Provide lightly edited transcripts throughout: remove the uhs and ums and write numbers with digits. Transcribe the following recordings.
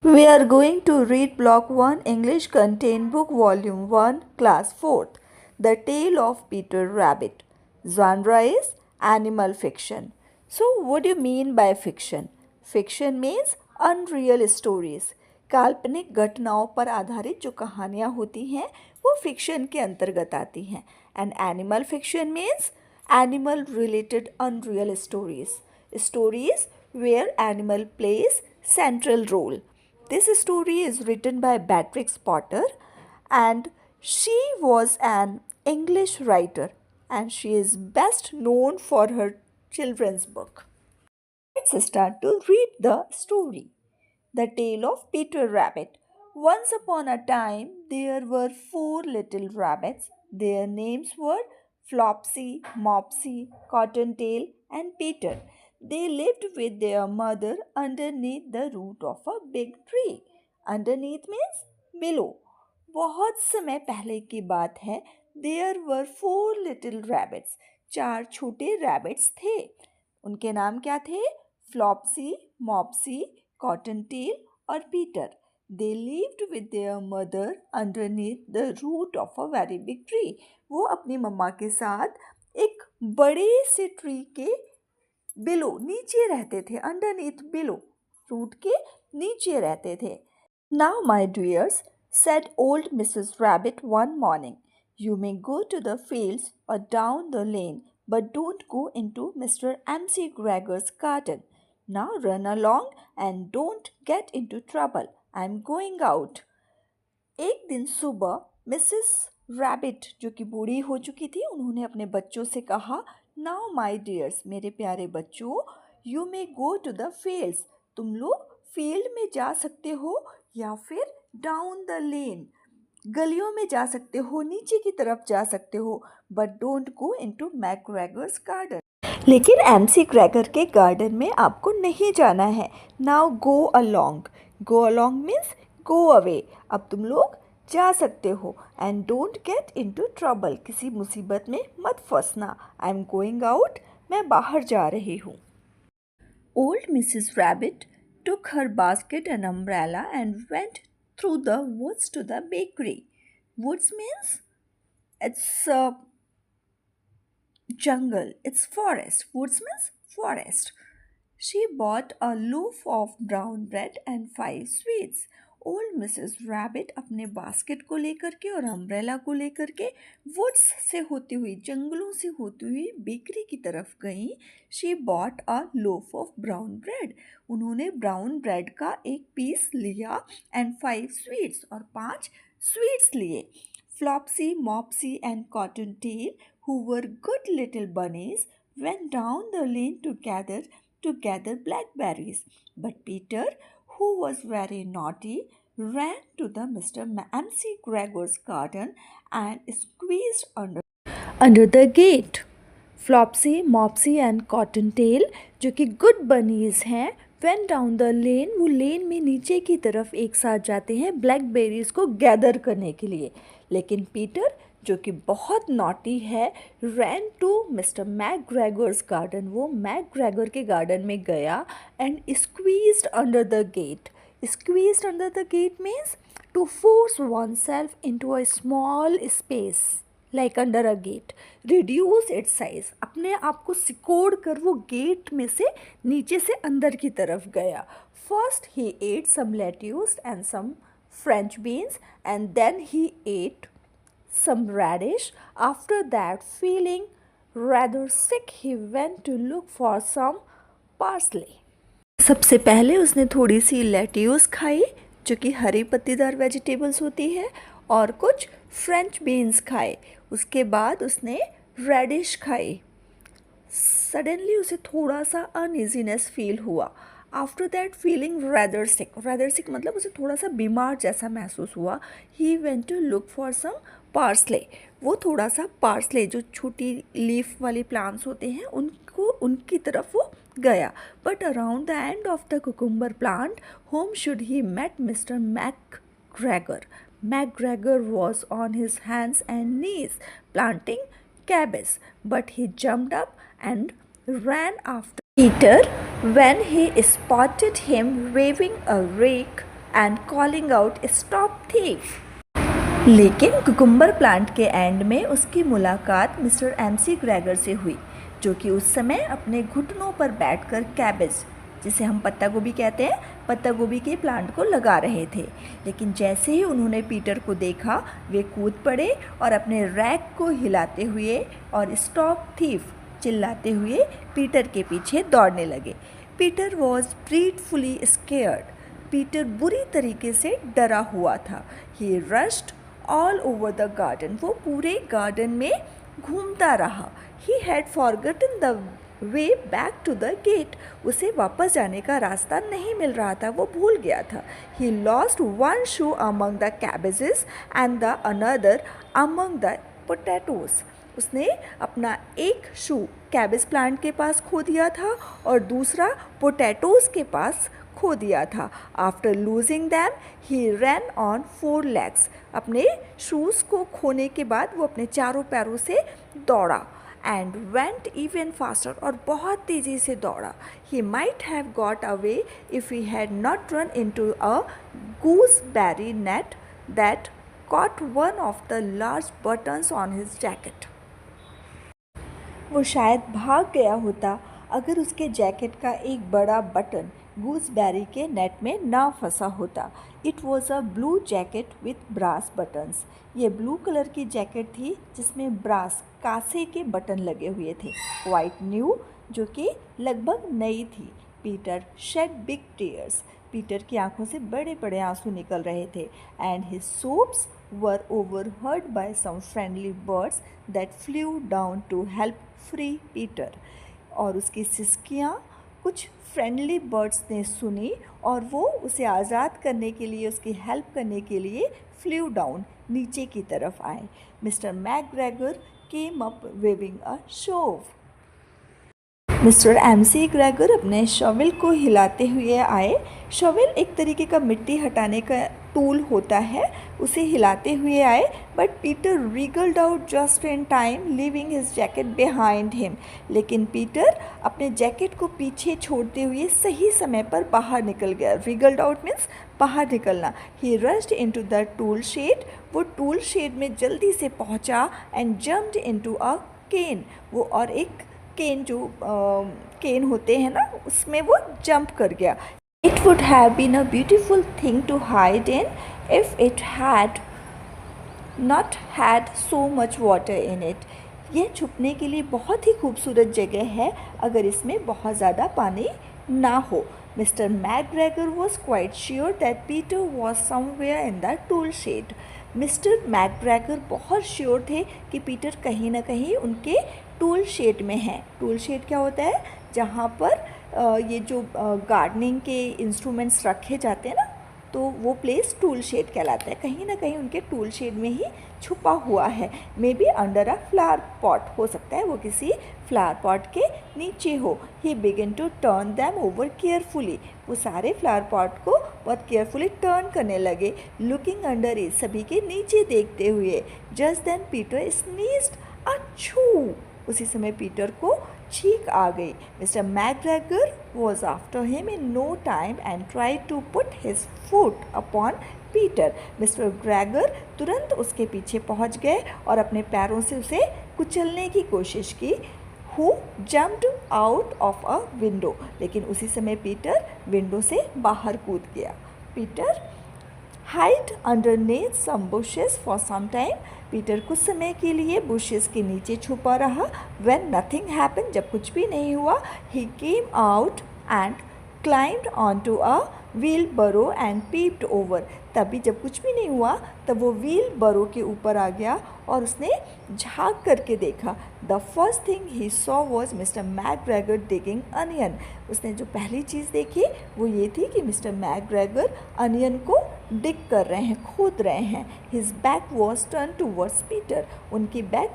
We are going to read Block 1 English Content Book Volume 1 Class 4th The Tale of Peter Rabbit. Genre is animal fiction. So what do you mean by fiction? Fiction means unreal stories. काल्पनिक घटनाओं पर आधारित जो कहानियाँ होती हैं वो fiction के अंतर्गत आती हैं. And animal fiction means animal related unreal stories. Stories where animal plays central role. This story is written by Beatrix Potter and she was an English writer and she is best known for her children's book. Let's start to read the story. The Tale of Peter Rabbit. Once upon a time, there were 4 little rabbits. Their names were Flopsy, Mopsy, Cottontail, and Peter. They lived with their mother underneath the root of a big tree. Underneath means below. बहुत समय पहले की बात है. There were 4 little rabbits. 4 छोटे rabbits थे. उनके नाम क्या थे? फ्लॉप्सी, मॉप्सी, कॉटनटेल और Peter. They lived with their mother underneath the root of a very big tree. वो अपनी मम्मा के साथ एक बड़े से ट्री के बिलो नीचे रहते थे. underneath बिलो रूट के नीचे रहते थे. Now my dears, said old Mrs. Rabbit one morning, you may go to the fields or down the lane, but don't go into Mr. M.C. Gregor's garden. Now run along and don't get into trouble. I'm going out. एक दिन सुबह Mrs rabbit जो कि बूढ़ी हो चुकी थी उन्होंने अपने बच्चों से कहा, नाउ माय डियर्स, मेरे प्यारे बच्चों, you may go to the fields, तुम लोग फील्ड में जा सकते हो या फिर डाउन द लेन, गलियों में जा सकते हो, नीचे की तरफ जा सकते हो, but don't go into McGregor's garden. लेकिन एमसी ग्रेगर के गार्डन में आपको नहीं जाना है. Now go along. Go along means go away. अब तुम लोग जा सकते हो. And don't get into trouble, किसी मुसीबत में मत फंसना. आई एम गोइंग आउट, मैं बाहर जा रही हूँ. Old Mrs rabbit took her basket and umbrella and went through the woods to the bakery. Woods means it's jungle, it's forest. Woods means forest. She bought a loaf of brown bread and 5 sweets. Old Mrs rabbit अपने basket को लेकर के और umbrella को लेकर के woods से होती हुई, जंगलों से होती हुई बेकरी की तरफ गई. She bought a loaf of brown bread. उन्होंने ब्राउन ब्रेड का एक पीस लिया एंड 5 स्वीट्स और 5 स्वीट्स लिए. फ्लॉप्सी, मॉप्सी and कॉटनटेल, who were good little bunnies, went down the lane to gather blackberries. But Peter, who was very naughty, ran to the Mr. M.C. Gregor's garden and squeezed under the gate. Flopsy, Mopsy and Cottontail, जो कि good bunnies हैं, went down the lane, वो लेन में नीचे की तरफ एक साथ जाते हैं ब्लैकबेरीज को गैदर करने के लिए. लेकिन पीटर जो कि बहुत नॉटी है, ran to Mr McGregor's garden, वो मैकग्रेगर के गार्डन में गया and squeezed under the gate. Squeezed under the gate means to force oneself into a small space like under a gate. Reduce its size, अपने आप को सिकोड़ कर वो gate में से नीचे से अंदर की तरफ गया. First he ate some lettuce and some French beans and then he ate some radish. After that, feeling rather sick, he went to look for some parsley. सबसे पहले उसने थोड़ी सी लेट्यूस खाई जो कि हरी पत्तीदार वेजिटेबल्स होती है और कुछ फ्रेंच बीन्स खाए. उसके बाद उसने रेडिश खाई. सडनली उसे थोड़ा सा अनइजीनेस फील हुआ. After that feeling rather sick मतलब उसे थोड़ा सा बीमार जैसा महसूस हुआ. He went to look for some parsley. वो थोड़ा सा पार्सले जो छोटी लीफ वाली प्लांट्स होते हैं उनकी तरफ वो गया. But around the end of the cucumber plant whom should he met Mr McGregor. McGregor was on his hands and knees planting cabbage, but he jumped up and ran after Peter when he spotted him waving a rake and calling out, "Stop thief!" लेकिन cucumber plant के and में उसकी मुलाकात mister MC Gregor से हुई, जो कि उस समय अपने घुटनों पर बैठकर कैबेज, जिसे हम पत्ता गोभी कहते हैं, पत्ता गोभी के प्लांट को लगा रहे थे। लेकिन जैसे ही उन्होंने पीटर को देखा, वे कूद पड़े और अपने रैक को हिलाते हुए और "स्टॉप थीफ" चिल्लाते हुए पीटर के पीछे दौड़ने लगे। Peter was dreadfully scared. Peter बुरी तरीके से डरा हुआ था। He rushed all over the garden. वो पूरे गार्डन में घूमता रहा। He had forgotten the way back to the gate. उसे वापस जाने का रास्ता नहीं मिल रहा था, वो भूल गया था। He lost one shoe among the cabbages and the another among the potatoes. उसने अपना एक शू कैबेज प्लांट के पास खो दिया था और दूसरा पोटैटोज के पास खो दिया था। After losing them he ran on 4 legs। अपने शूज़ को खोने के बाद वो अपने चारों पैरों से दौड़ा एंड वेंट इवन फास्टर, और बहुत तेज़ी से दौड़ा। He might have got away if he had not run into a gooseberry net that caught one of the large buttons on his jacket। वो शायद भाग गया होता अगर उसके जैकेट का एक बड़ा बटन गूसबेरी के नेट में ना फंसा होता। It was a blue jacket with brass buttons. ये ब्लू कलर की जैकेट थी जिसमें ब्रास कांसे के बटन लगे हुए थे। वाइट न्यू, जो कि लगभग नई थी। Peter shed big tears. Peter की आंखों से बड़े बड़े आंसू निकल रहे थे। And his sobs were overheard by some friendly birds that flew down to help free Peter। और उसकी सिसकियाँ कुछ फ्रेंडली बर्ड्स ने सुनी और वो उसे आज़ाद करने के लिए, उसकी हेल्प करने के लिए फ्लू डाउन, नीचे की तरफ आए। Mister McGregor came up waving a shovel. Mister McGregor अपने शॉवेल को हिलाते हुए आए। शॉवेल एक तरीके का मिट्टी हटाने का टूल होता है, उसे हिलाते हुए आए। But Peter रिगल्ड out just in time, leaving his jacket behind him. लेकिन पीटर अपने जैकेट को पीछे छोड़ते हुए सही समय पर बाहर निकल गया। रिगल्ड आउट मीन्स बाहर निकलना। He rushed into the tool shed. वो टूल शेड में जल्दी से पहुंचा and jumped into a can. वो और एक केन, जो केन होते हैं ना, उसमें वो जंप कर गया। It would have been a beautiful thing to hide in if it had not had so much water in it. यह छुपने के लिए बहुत ही खूबसूरत जगह है अगर इसमें बहुत ज़्यादा पानी ना हो। Mister McGregor was quite sure that Peter was somewhere in the tool shed. Mister McGregor बहुत श्योर थे कि पीटर कहीं ना कहीं उनके टूल शेड में है। टूल शेड क्या होता है? जहाँ पर ये जो गार्डनिंग के इंस्ट्रूमेंट्स रखे जाते हैं ना, तो वो प्लेस टूल शेड कहलाता है। कहीं ना कहीं उनके टूल शेड में ही छुपा हुआ है। May be under a flower pot, हो सकता है वो किसी फ्लावर पॉट के नीचे हो। He begin to turn them over carefully. वो सारे फ्लावर पॉट को बहुत केयरफुली टर्न करने लगे, लुकिंग अंडर इट, सभी के नीचे देखते हुए। जस्ट देन पीटर स्नीज्ड अछू। उसी समय पीटर को छींक आ गई। Mister McGregor was after him in no time and tried to put his foot upon Peter. Mister Gregor तुरंत उसके पीछे पहुंच गए और अपने पैरों से उसे कुचलने की कोशिश की। Who jumped out of a window. लेकिन उसी समय पीटर विंडो से बाहर कूद गया। Peter hide underneath some bushes for some time. Peter कुछ समय के लिए बुशेस के नीचे छुपा रहा। व्हेन नथिंग हैपन, जब कुछ भी नहीं हुआ, he came out and climbed onto a wheelbarrow and peeped over. तभी जब कुछ भी नहीं हुआ तब वो व्हील बरो के ऊपर आ गया और उसने झाँक करके देखा। The first thing he saw was mister McGregor digging onion. उसने जो पहली चीज़ देखी वो ये थी कि मिस्टर मैकग्रेगर अनियन को डिग कर रहे हैं, खोद रहे हैं। His back was turn towards Peter. उनकी बैक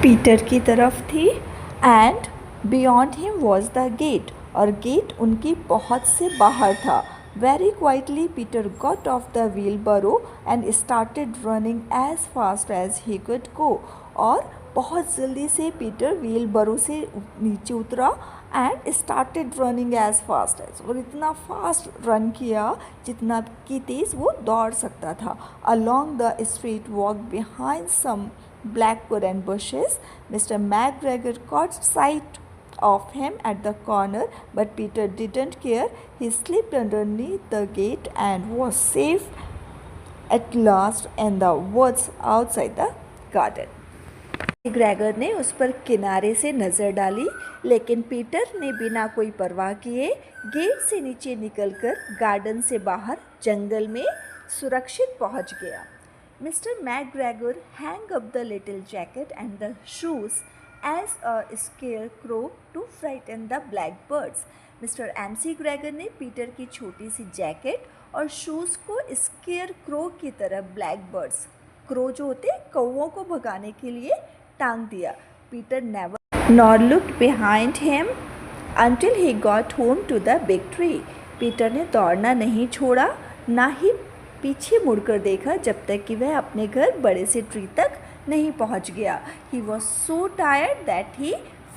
पीटर की तरफ थी। And beyond him was the gate. और गेट उनकी पहुँच से बाहर था। Very quietly Peter got off the wheelbarrow and started running as fast as he could go। और बहुत जल्दी से पीटर व्हील बरो से नीचे उतरा and started running as fast as, और इतना फास्ट रन किया जितना कि तेज़ वो दौड़ सकता था. Along the street walk behind some blackwood and bushes. Mr. McGregor caught sight of him at the corner, but Peter didn't care. He slipped underneath the gate and was safe at last in the woods outside the garden. Gregor ने उस पर किनारे से नज़र डाली, लेकिन Peter ने बिना कोई परवाह किए गेट से नीचे निकलकर गार्डन से बाहर जंगल में सुरक्षित पहुंच गया. Mr. McGregor hung up the little jacket and the shoes as a scarecrow to frighten the blackbirds. Mr. MC Gregor ने पीटर की छोटी सी जैकेट और शूज़ को स्केयरक्रो की तरह ब्लैकबर्ड्स, क्रो जो होते कौवों को भगाने के लिए टांग दिया. Peter never nor looked behind him until he got home to the big tree. Peter ने दौड़ना नहीं छोड़ा, ना ही पीछे मुड़कर देखा जब तक कि वह अपने घर बड़े से ट्री तक नहीं पहुंच गया. He was so tired that he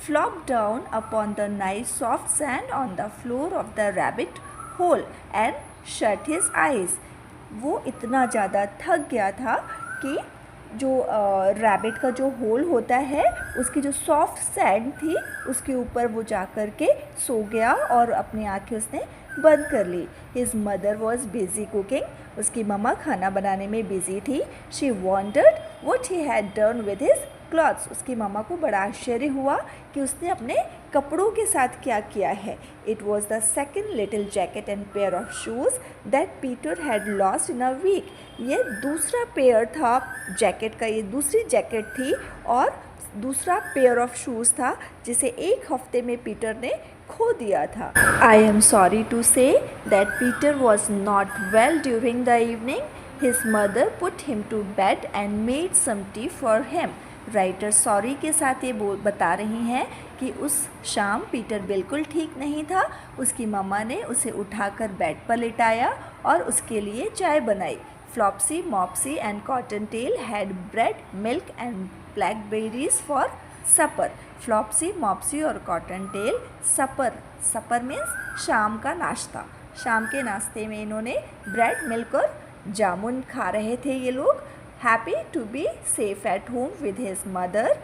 flopped down upon the nice soft sand on the floor of the rabbit hole and shut his eyes. वो इतना ज़्यादा थक गया था कि जो रैबिट का जो होल होता है उसकी जो सॉफ्ट सैंड थी उसके ऊपर वो जा कर के सो गया और अपनी आँखें उसने बंद कर ली. His mother was busy cooking. उसकी मम्मा खाना बनाने में बिजी थी. She wondered what he had done with his clothes. उसकी मम्मा को बड़ा आश्चर्य हुआ कि उसने अपने कपड़ों के साथ क्या किया है. It was the second little jacket and pair of shoes that Peter had lost in a week. ये दूसरा पेयर था जैकेट का, ये दूसरी जैकेट थी और दूसरा पेयर ऑफ शूज़ था जिसे एक हफ्ते में पीटर ने खो दिया था. I am sorry to say that Peter was not well during the evening. His mother put him to bed and made some tea for him. Writer sorry के साथ ये बता रही हैं कि उस शाम पीटर बिल्कुल ठीक नहीं था. उसकी मम्मा ने उसे उठाकर बेड पर लिटाया और उसके लिए चाय बनाई. Flopsy, Mopsy and Cottontail had bread, milk and blackberries for supper. Flopsy, Mopsy और Cottontail सपर मीन्स शाम का नाश्ता. शाम के नाश्ते में इन्होंने ब्रेड, मिल्क और जामुन खा रहे थे ये लोग. Happy to be safe at home with his mother.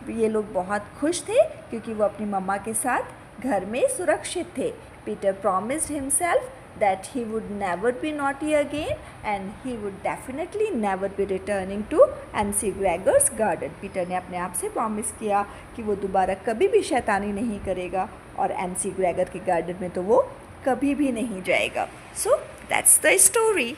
ये लोग बहुत खुश थे क्योंकि वो अपनी मम्मा के साथ घर में सुरक्षित थे. Peter promised himself that he would never be naughty again and he would definitely never be returning to MC Gregor's garden. Peter ने अपने आप से प्रॉमिस किया कि वो दोबारा कभी भी शैतानी नहीं करेगा और MC Gregor के गार्डन में तो वो कभी भी नहीं जाएगा. So that's the story.